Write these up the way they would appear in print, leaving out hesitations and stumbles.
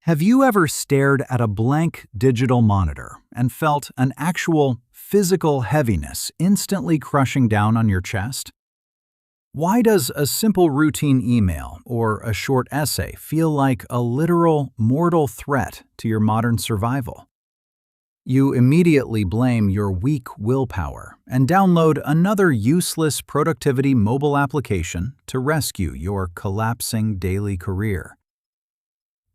Have you ever stared at a blank digital monitor and felt an actual physical heaviness instantly crushing down on your chest? Why does a simple routine email or a short essay feel like a literal mortal threat to your modern survival? You immediately blame your weak willpower and download another useless productivity mobile application to rescue your collapsing daily career.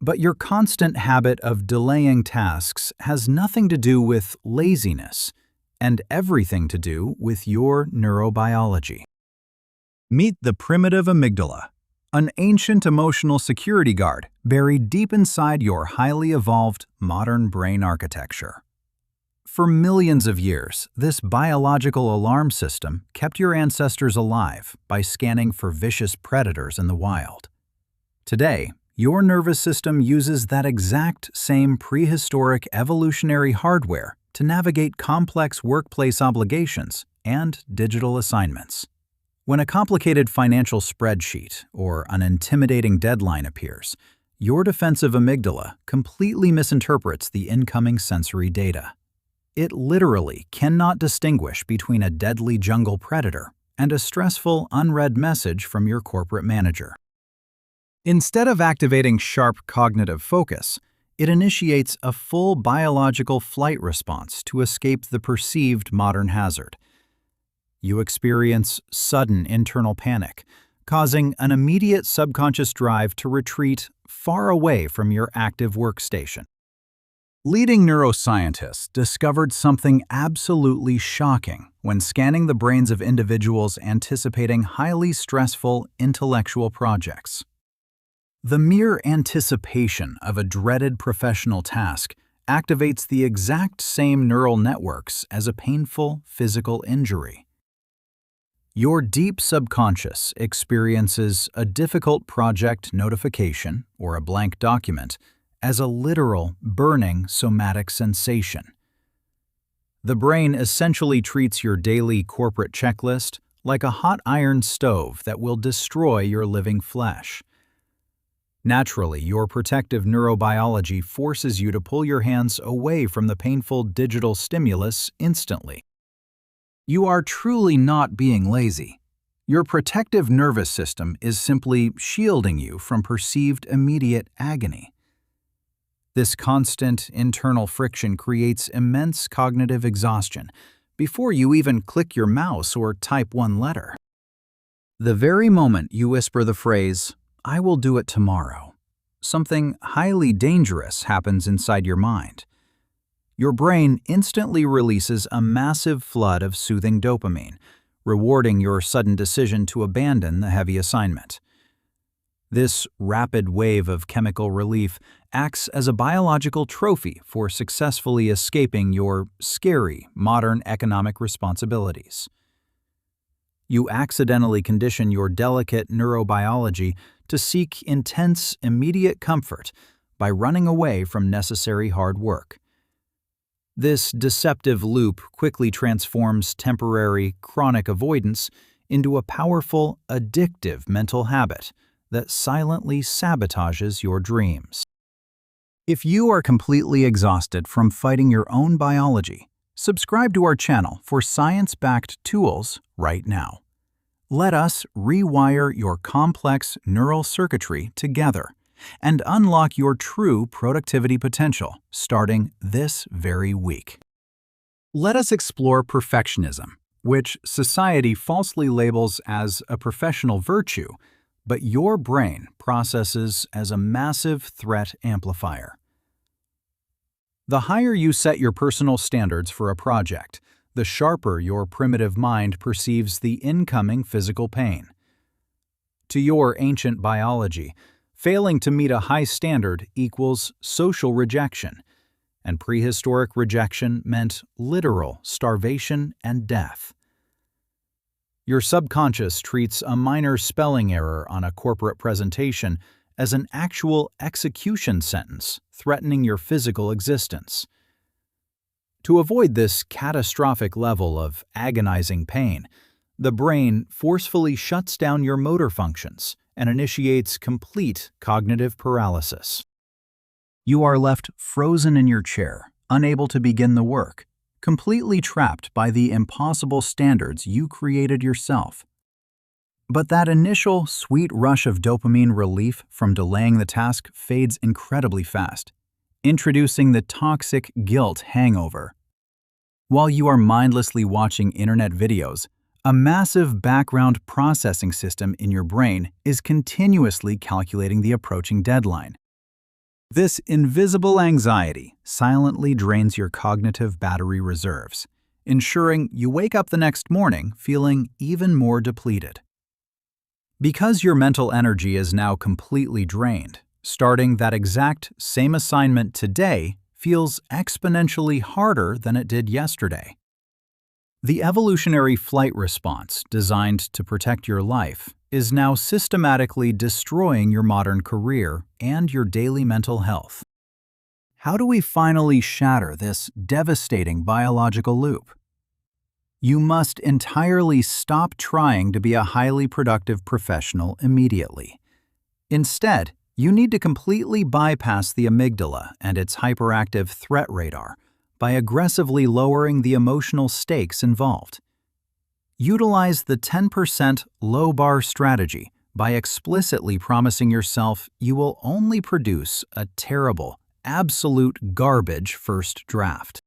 But your constant habit of delaying tasks has nothing to do with laziness and everything to do with your neurobiology. Meet the primitive amygdala, an ancient emotional security guard buried deep inside your highly evolved modern brain architecture. For millions of years, this biological alarm system kept your ancestors alive by scanning for vicious predators in the wild. Today, your nervous system uses that exact same prehistoric evolutionary hardware to navigate complex workplace obligations and digital assignments. When a complicated financial spreadsheet or an intimidating deadline appears, your defensive amygdala completely misinterprets the incoming sensory data. It literally cannot distinguish between a deadly jungle predator and a stressful, unread message from your corporate manager. Instead of activating sharp cognitive focus, it initiates a full biological flight response to escape the perceived modern hazard. You experience sudden internal panic, causing an immediate subconscious drive to retreat far away from your active workstation. Leading neuroscientists discovered something absolutely shocking when scanning the brains of individuals anticipating highly stressful intellectual projects. The mere anticipation of a dreaded professional task activates the exact same neural networks as a painful physical injury. Your deep subconscious experiences a difficult project notification or a blank document as a literal, burning somatic sensation. The brain essentially treats your daily corporate checklist like a hot iron stove that will destroy your living flesh. Naturally, your protective neurobiology forces you to pull your hands away from the painful digital stimulus instantly. You are truly not being lazy. Your protective nervous system is simply shielding you from perceived immediate agony. This constant internal friction creates immense cognitive exhaustion before you even click your mouse or type one letter. The very moment you whisper the phrase, "I will do it tomorrow," something highly dangerous happens inside your mind. Your brain instantly releases a massive flood of soothing dopamine, rewarding your sudden decision to abandon the heavy assignment. This rapid wave of chemical relief acts as a biological trophy for successfully escaping your scary modern economic responsibilities. You accidentally condition your delicate neurobiology to seek intense, immediate comfort by running away from necessary hard work. This deceptive loop quickly transforms temporary, chronic avoidance into a powerful, addictive mental habit that silently sabotages your dreams. If you are completely exhausted from fighting your own biology, subscribe to our channel for science-backed tools right now. Let us rewire your complex neural circuitry together and unlock your true productivity potential starting this very week. Let us explore perfectionism, which society falsely labels as a professional virtue, but your brain processes as a massive threat amplifier. The higher you set your personal standards for a project, the sharper your primitive mind perceives the incoming physical pain. To your ancient biology, failing to meet a high standard equals social rejection, and prehistoric rejection meant literal starvation and death. Your subconscious treats a minor spelling error on a corporate presentation as an actual execution sentence threatening your physical existence. To avoid this catastrophic level of agonizing pain, the brain forcefully shuts down your motor functions and initiates complete cognitive paralysis. You are left frozen in your chair, unable to begin the work, completely trapped by the impossible standards you created yourself. But that initial sweet rush of dopamine relief from delaying the task fades incredibly fast, introducing the toxic guilt hangover. While you are mindlessly watching internet videos, a massive background processing system in your brain is continuously calculating the approaching deadline. This invisible anxiety silently drains your cognitive battery reserves, ensuring you wake up the next morning feeling even more depleted. Because your mental energy is now completely drained, starting that exact same assignment today feels exponentially harder than it did yesterday. The evolutionary flight response designed to protect your life is now systematically destroying your modern career and your daily mental health. How do we finally shatter this devastating biological loop? You must entirely stop trying to be a highly productive professional immediately. Instead, you need to completely bypass the amygdala and its hyperactive threat radar by aggressively lowering the emotional stakes involved. Utilize the 10% low-bar strategy by explicitly promising yourself you will only produce a terrible, absolute garbage first draft.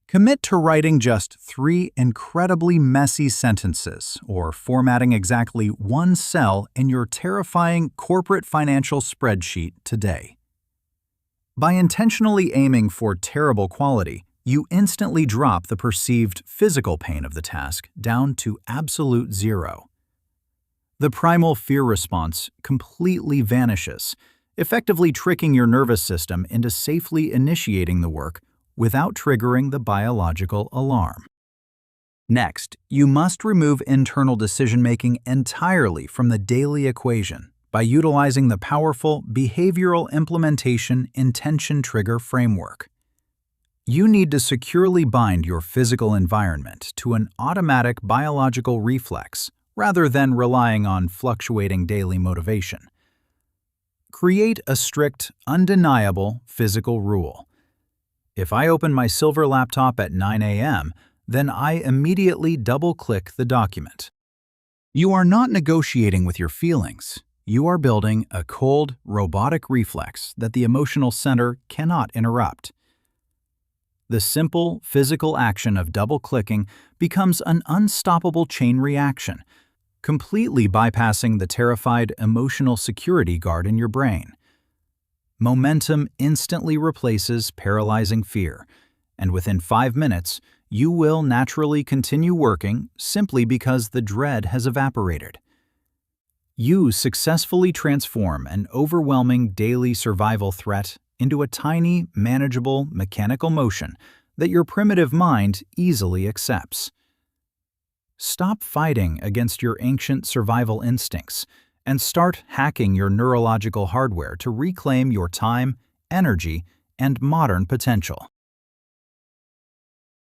Commit to writing just 3 incredibly messy sentences or formatting exactly one cell in your terrifying corporate financial spreadsheet today. By intentionally aiming for terrible quality, you instantly drop the perceived physical pain of the task down to absolute zero. The primal fear response completely vanishes, effectively tricking your nervous system into safely initiating the work without triggering the biological alarm. Next, you must remove internal decision-making entirely from the daily equation by utilizing the powerful behavioral implementation intention trigger framework. You need to securely bind your physical environment to an automatic biological reflex rather than relying on fluctuating daily motivation. Create a strict, undeniable physical rule. If I open my silver laptop at 9 a.m., then I immediately double-click the document. You are not negotiating with your feelings. You are building a cold, robotic reflex that the emotional center cannot interrupt. The simple, physical action of double-clicking becomes an unstoppable chain reaction, completely bypassing the terrified emotional security guard in your brain. Momentum instantly replaces paralyzing fear, and within 5 minutes, you will naturally continue working simply because the dread has evaporated. You successfully transform an overwhelming daily survival threat into a tiny, manageable mechanical motion that your primitive mind easily accepts. Stop fighting against your ancient survival instincts and start hacking your neurological hardware to reclaim your time, energy, and modern potential.